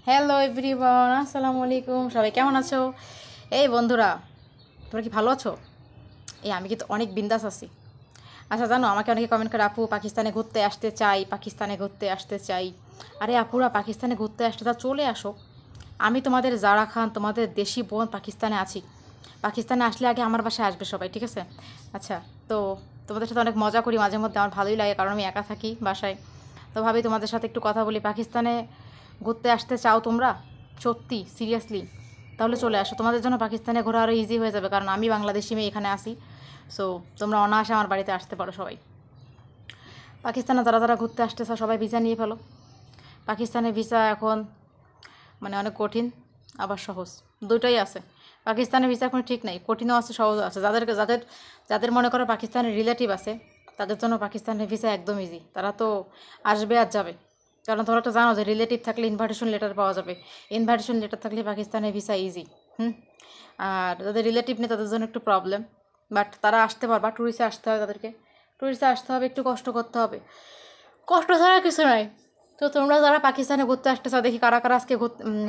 Hello everyone, আসসালামু আলাইকুম। সবাই কেমন আছো? এই বন্ধুরা, তোমরা কি ভালো আছো? আমি কিন্তু অনেক বিন্দাস আছি। আচ্ছা জানো, আমাকে অনেকে কমেন্ট করে, আপু পাকিস্তানে ঘুরতে আসতে চাই, পাকিস্তানে ঘুরতে আসতে চাই। আরে আপুরা, পাকিস্তানে ঘুরতে আসতে তা চলে আসো। আমি তোমাদের জারা খান, তোমাদের দেশি বোন, পাকিস্তানে আছি। পাকিস্তানে আসলে আগে আমার বাসায় আসবে সবাই, ঠিক আছে? আচ্ছা, তো তোমাদের সাথে অনেক মজা করি মাঝে মধ্যে, আমার ভালোই লাগে, কারণ আমি একা থাকি বাসায়। তো ভাবি তোমাদের সাথে একটু কথা বলি। পাকিস্তানে ঘুরতে আসতে চাও তোমরা? সত্যি সিরিয়াসলি? তাহলে চলে আসো, তোমাদের জন্য পাকিস্তানে ঘোরা আরও ইজি হয়ে যাবে, কারণ আমি বাংলাদেশি মেয়ে এখানে আসি। সো তোমরা অনায়াসে আমার বাড়িতে আসতে পারো সবাই। পাকিস্তানে যারা যারা ঘুরতে আসতে চাও সবাই ভিসা নিয়ে ফেলো। পাকিস্তানের ভিসা এখন মানে অনেক কঠিন, আবার সহজ, দুটোই আছে। পাকিস্তানের ভিসা কোনো ঠিক নাই, কঠিনও আছে সহজও আছে। যাদের যাদের যাদের মনে করো পাকিস্তানের রিলেটিভ আছে, তাদের জন্য পাকিস্তানের ভিসা একদম ইজি। তারা তো আসবে আর যাবে, কারণ তোমরা তো জানো যে রিলেটিভ থাকলে ইনভাইটেশন লেটার পাওয়া যাবে। ইনভাইটেশন লেটার থাকলে পাকিস্তানের ভিসা ইজি। আর যাদের রিলেটিভ নেই তাদের জন্য একটু প্রবলেম, বাট তারা আসতে পারবা। ট্যুরিস্টে আসতে হবে তাদেরকে, ট্যুরিস্টে আসতে হবে, একটু কষ্ট করতে হবে, কষ্ট ছাড়া কিছু নাই। তো তোমরা যারা পাকিস্তানে ঘুরতে আসতেছো, দেখি কারা কারা আজকে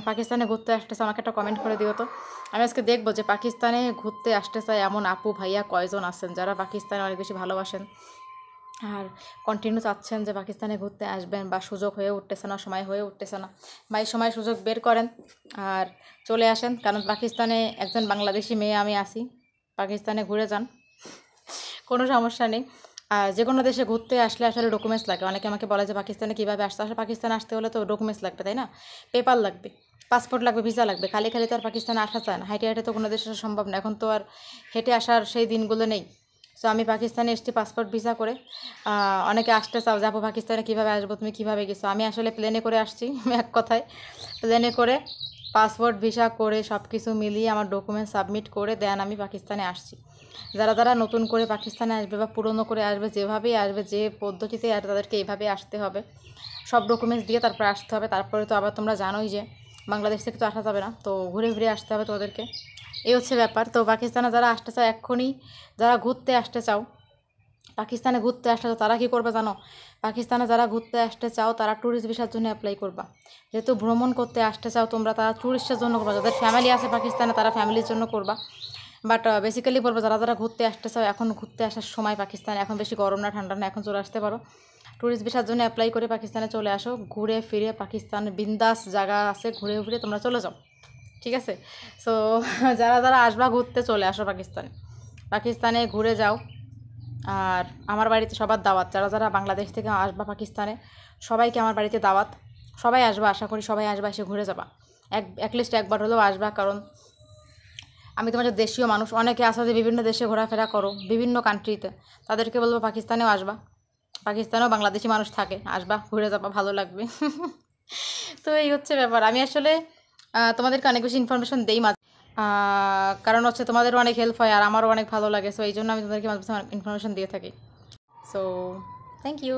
পাকিস্তানে ঘুরতে আসতেছো, আমাকে একটা কমেন্ট করে দিও তো। আমি আজকে দেখবো যে পাকিস্তানে ঘুরতে আসতে চাই এমন আপু ভাইয়া কয়জন আছেন যারা পাকিস্তানে অনেক বেশি ভালোবাসেন আর কন্টিনিউ চাচ্ছেন যে পাকিস্তানে ঘুরতে আসবেন, বা সুযোগ হয়ে উঠতেছে না, সময় হয়ে উঠতেছে না। বা এই সময় সুযোগ বের করেন আর চলে আসেন, কারণ পাকিস্তানে একজন বাংলাদেশি মেয়ে আমি আছি। পাকিস্তানে ঘুরে যান, কোনো সমস্যা নেই। আর যে কোনো দেশে ঘুরতে আসলে আসলে ডকুমেন্টস লাগে। অনেকে আমাকে বলে যে পাকিস্তানে কীভাবে আসতে, আসলে পাকিস্তানে আসতে হলে তো ডকুমেন্টস লাগবে, তাই না? পেপার লাগবে, পাসপোর্ট লাগবে, ভিসা লাগবে। খালি খালি তো আর পাকিস্তানে আসা যায় না, হাইটে হাইটে তো কোনো দেশে আসা সম্ভব না। এখন তো আর হেঁটে আসার সেই দিনগুলো নেই। সো আমি পাকিস্তানে এসেছি পাসপোর্ট ভিসা করে। অনেকে আসতে চাও, যাবো পাকিস্তানে কীভাবে আসবো, তুমি কীভাবে গেছো? আমি আসলে প্লেনে করে আসছি। এক কথায় প্লেনে করে পাসপোর্ট ভিসা করে সব কিছু মিলিয়ে আমার ডকুমেন্ট সাবমিট করে দেন আমি পাকিস্তানে আসছি। যারা যারা নতুন করে পাকিস্তানে আসবে বা পুরনো করে আসবে, যেভাবেই আসবে, যে পদ্ধতিতে আর তাদেরকে এইভাবে আসতে হবে, সব ডকুমেন্টস দিয়ে তারপরে আসতে হবে। তারপরে তো আবার তোমরা জানোই যে বাংলাদেশ থেকে তো আসা যাবে না, তো ঘুরে ঘুরে আসতে হবে তোমাদেরকে। এই হচ্ছে ব্যাপার। তো পাকিস্তানে যারা আসতে চাও এক্ষুনি, যারা ঘুরতে আসতে চাও, পাকিস্তানে ঘুরতে আসতে চাও, তারা কী করবে জানো? পাকিস্তানে যারা ঘুরতে আসতে চাও তারা ট্যুরিস্ট ভিসার জন্য অ্যাপ্লাই করবা। যেহেতু ভ্রমণ করতে আসতে চাও তোমরা, তারা ট্যুরিস্টের জন্য করবা। যাদের ফ্যামিলি আছে পাকিস্তানে তারা ফ্যামিলির জন্য করবা। বাট বেসিক্যালি বলবো, যারা যারা ঘুরতে আসতে চাও, এখন ঘুরতে আসার সময় পাকিস্তানে, এখন বেশি গরম না ঠান্ডা না, এখন চলে আসতে পারো। ট্যুরিস্ট ভিসার জন্য অ্যাপ্লাই করে পাকিস্তানে চলে আসো, ঘুরে ফিরে পাকিস্তান বিন্দাস জায়গা আছে, ঘুরে ঘুরে তোমরা চলে যাও, ঠিক আছে? সো যারা যারা আসবা ঘুরতে, চলে আসো পাকিস্তানে, পাকিস্তানে ঘুরে যাও। আর আমার বাড়িতে সবার দাওয়াত, যারা যারা বাংলাদেশ থেকে আসবা পাকিস্তানে সবাইকে আমার বাড়িতে দাওয়াত। সবাই আসবা, আশা করি সবাই আসবা, এসে ঘুরে যাবা। অ্যাটলিস্ট একবার হলেও আসবা, কারণ আমি তোমাদের দেশীয় মানুষ। অনেকে আসা যে বিভিন্ন দেশে ঘোরাফেরা করো, বিভিন্ন কান্ট্রিতে, তাদেরকে বলবো পাকিস্তানেও আসবা। পাকিস্তানেও বাংলাদেশি মানুষ থাকে, আসবা, ঘুরে যাবা, ভালো লাগবে। তো এই হচ্ছে ব্যাপার। আমি আসলে তোমাদেরকে অনেক বেশি ইনফরমেশন দেই মাঝে, কারণ হচ্ছে তোমাদেরও অনেক হেল্প হয় আর আমারও অনেক ভালো লাগে। সো এই জন্য আমি তোমাদেরকে মাঝে মাঝে ইনফরমেশন দিয়ে থাকি। So thank you.